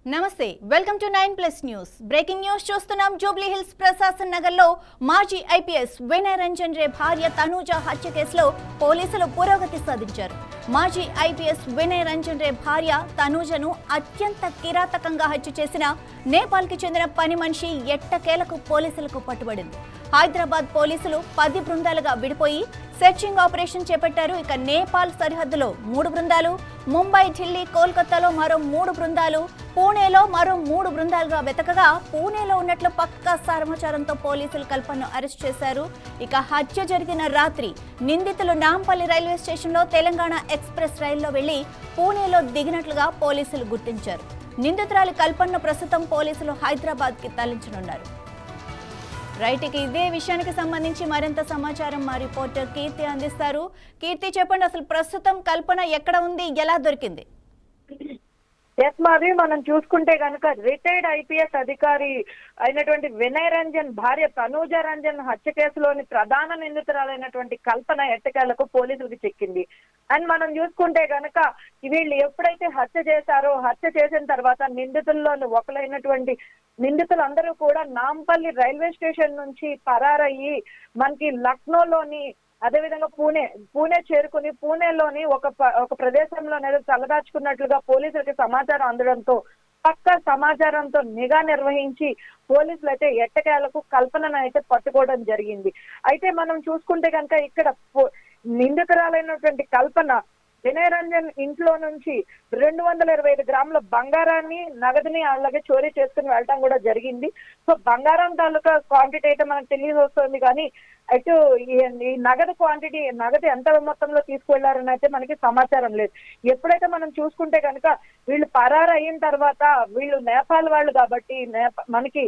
నమస్తే welcome to 9+ news breaking news చూస్తున్నాం Jubilee hills Prashasan నగర్లో మాజీ ఐపీఎస్ వినయ్ రంజన్ రే భార్య తనూజ హత్య కేసులో పోలీసులు పురోగతి సాధించారు మాజీ ఐపీఎస్ వినయ్ రంజన్ రే భార్య తనూజను అత్యంత కిరాతకంగా హత్య చేసిన నేపాల్కి చెందిన పని మనిషి ఎట్టకేలకు పోలీసులకు పట్టుబడింది హైదరాబాద్ పోలీసులు 10 బృందాలుగా విడిపోయి సెర్చింగ్ ఆపరేషన్ చేపట్టారు ఇక నేపాల్ సరిహద్దులో 3 బృందాలు ముంబై ఢిల్లీ కోల్కతాలో మరో 3 బృందాలు పూణేలో మరో 3 బృందాలుగా వెతకగా పూణేలో ఉన్నట్లు పక్కా సమాచారంతో పోలీసులు కల్పనను అరెస్ట్ చేశారు ఇక హత్య జరిగిన రాత్రి నిందితులు నాంపల్లి రైల్వే స్టేషన్లో తెలంగాణ ఎక్స్ప్రెస్ రైల్లో వెళ్లి పూణేలో దిగినట్లుగా పోలీసులు గుర్తించారు నిందితురాలి కల్పనను ప్రస్తుతం పోలీసులు హైదరాబాద్కి తరలించనున్నారు రైట్ ఇక ఇదే విషయానికి సంబంధించి మరింత సమాచారం మా రిపోర్టర్ కీర్తి అందిస్తారు కీర్తి చెప్పండి అసలు ప్రస్తుతం కల్పన ఎక్కడ ఉంది ఎలా దొరికింది మాది మనం చూసుకుంటే కనుక రిటైర్డ్ ఐపీఎస్ అధికారి అయినటువంటి వినయ్ రంజన్ భార్య తనూజ రంజన్ హత్య కేసులోని ప్రధాన నిందితురాలైనటువంటి కల్పన ఎట్టకేలకు పోలీసులకు చిక్కింది అండ్ మనం చూసుకుంటే కనుక వీళ్ళు ఎప్పుడైతే హత్య చేశారో హత్య చేసిన తర్వాత నిందితుల్లోని ఒకరైనటువంటి నిందితులందరూ కూడా నాంపల్లి రైల్వే స్టేషన్ నుంచి పరారయ్యి మనకి లక్నోలోని అదేవిధంగా పూణే చేరుకుని పూణేలోని ఒక ప్రదేశంలో తలదాచుకున్నట్లుగా పోలీసులకి సమాచారం అందడంతో పక్కా సమాచారంతో నిఘా నిర్వహించి పోలీసులు అయితే ఎట్టకేలకు కల్పనను అయితే పట్టుకోవడం జరిగింది అయితే మనం చూసుకుంటే కనుక ఇక్కడ నిందితురాలైనటువంటి కల్పన వినయ్ రంజన్ ఇంట్లో నుంచి 225 గ్రాముల బంగారాన్ని నగదుని అలాగే చోరీ చేసుకుని వెళ్ళటం కూడా జరిగింది సో బంగారం తాలూకా క్వాంటిటీ అయితే మనకు తెలియదు వస్తుంది కానీ అయితే ఈ నగదు క్వాంటిటీ నగదు ఎంత మొత్తంలో తీసుకువెళ్లారని అయితే మనకి సమాచారం లేదు ఎప్పుడైతే మనం చూసుకుంటే కనుక వీళ్ళు పరారు అయిన తర్వాత వీళ్ళు నేపాల్ వాళ్ళు కాబట్టి మనకి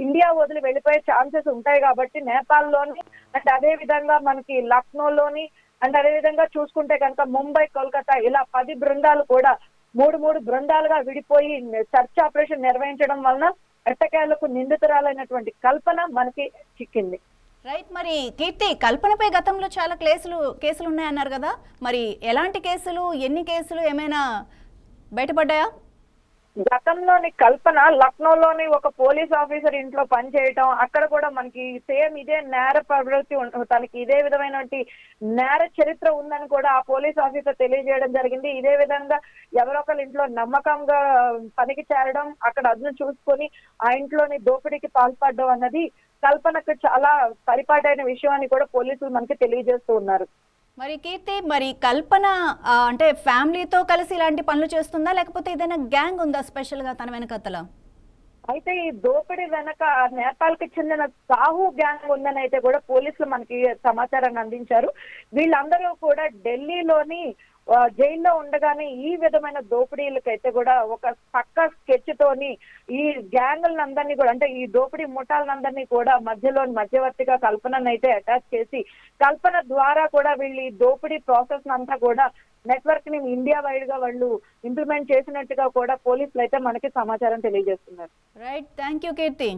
ఇండియా వదిలి వెళ్ళిపోయే ఛాన్సెస్ ఉంటాయి కాబట్టి నేపాల్లోని అండ్ అదే విధంగా మనకి లక్నోలోని అండ్ అదేవిధంగా చూసుకుంటే కనుక ముంబై కోల్కతా ఇలా 10 బృందాలు కూడా 3 బృందాలుగా విడిపోయి సెర్చ్ ఆపరేషన్ నిర్వహించడం వలన ఎట్టకేలకు నిందితురాలైనటువంటి కల్పన మనకి చిక్కింది రైట్ మరి కీర్తి కల్పనపై గతంలో చాలా కేసులు ఉన్నాయన్నారు కదా మరి ఎలాంటి కేసులు ఎన్ని కేసులు ఏమైనా బయటపడ్డాయా గతంలోని కల్పన లక్నోలోని ఒక పోలీస్ ఆఫీసర్ ఇంట్లో పనిచేయటం అక్కడ కూడా మనకి సేమ్ ఇదే నేర ప్రవృత్తి తనకి ఇదే విధమైన నేర చరిత్ర ఉందని కూడా ఆ పోలీస్ ఆఫీసర్ తెలియజేయడం జరిగింది ఇదే విధంగా ఎవరొకరి ఇంట్లో నమ్మకంగా పనికి చేరడం అక్కడ అదును చూసుకొని ఆ ఇంట్లోని దోపిడీకి పాల్పడడం అన్నది కల్పనకు చాలా పరిపాటైన విషయం అని కూడా పోలీసులు మనకి తెలియజేస్తూ ఉన్నారు మరి కీర్తి మరి కల్పన అంటే ఫ్యామిలీతో కలిసి ఇలాంటి పనులు చేస్తుందా లేకపోతే ఏదైనా గ్యాంగ్ ఉందా స్పెషల్ గా తన వెనకతల అయితే ఈ దోపిడీ వెనక నేపాల్ కి చెందిన సాహు గ్యాంగ్ ఉందని అయితే కూడా పోలీసులు మనకి సమాచారాన్ని అందించారు వీళ్ళందరూ కూడా ఢిల్లీలోని జైల్లో ఉండగానే ఈ విధమైన దోపిడీలకైతే కూడా ఒక పక్క స్కెచ్ తోని ఈ గ్యాంగులందరినీ కూడా అంటే ఈ దోపిడీ ముఠాలందరినీ కూడా మధ్యవర్తిగా కల్పనను అయితే అటాచ్ చేసి కల్పన ద్వారా కూడా వీళ్ళు ఈ దోపిడీ ప్రాసెస్ అంతా కూడా నెట్వర్క్ ని ఇండియా వైడ్ గా వాళ్ళు ఇంప్లిమెంట్ చేసినట్టుగా కూడా పోలీసులు అయితే మనకి సమాచారం తెలియజేస్తున్నారు రైట్ థ్యాంక్ యూ కీర్తి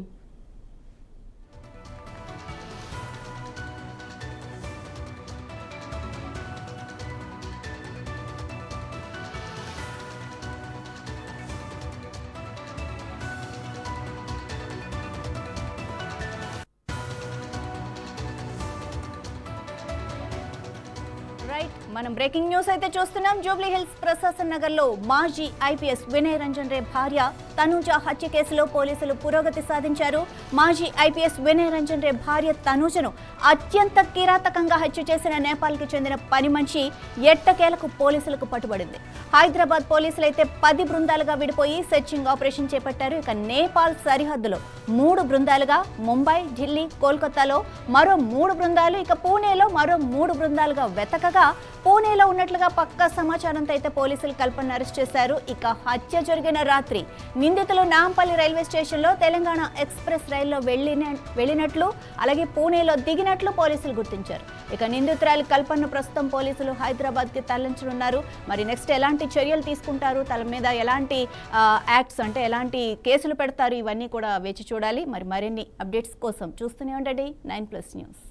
మనం బ్రేకింగ్ న్యూస్ అయితే చూస్తున్నాం జూబ్లీ హిల్స్ ప్రశాసన్ నగర్లో మాజీ ఐపీఎస్ వినయ్ రంజన్ రే భార్య తనూజ హత్య కేసులో పోలీసులు పురోగతి సాధించారు మాజీ ఐపీఎస్ వినయ్ రంజన్ రే భార్య తనూజను అత్యంత కిరాతకంగా హత్య చేసిన నేపాల్కి చెందిన పని మనిషి ఎట్టకేలకు పోలీసులకు పట్టుబడింది హైదరాబాద్ పోలీసులు అయితే 10 బృందాలుగా విడిపోయి సెర్చింగ్ ఆపరేషన్ చేపట్టారు ఇక నేపాల్ సరిహద్దులో 3 బృందాలుగా ముంబై ఢిల్లీ కోల్కతాలో మరో 3 బృందాలు ఇక పూణేలో మరో 3 బృందాలుగా వెతకగా పూణేలో ఉన్నట్లుగా పక్కా సమాచారంతో అయితే పోలీసులు కల్పన అరెస్ట్ చేశారు ఇక హత్య జరిగిన రాత్రి నిందితులు నాంపల్లి రైల్వే స్టేషన్లో తెలంగాణ ఎక్స్ప్రెస్ రైల్లో వెళ్ళినట్లు అలాగే పూణేలో దిగినట్లు పోలీసులు గుర్తించారు ఇక నిందితురాలి కల్పనను ప్రస్తుతం పోలీసులు హైదరాబాద్కి తరలించనున్నారు మరి నెక్స్ట్ ఎలాంటి చర్యలు తీసుకుంటారు తల మీద ఎలాంటి యాక్ట్స్ అంటే ఎలాంటి కేసులు పెడతారు ఇవన్నీ కూడా వేచి చూడాలి మరి మరిన్ని అప్డేట్స్ కోసం చూస్తూనే ఉండండి 9+ న్యూస్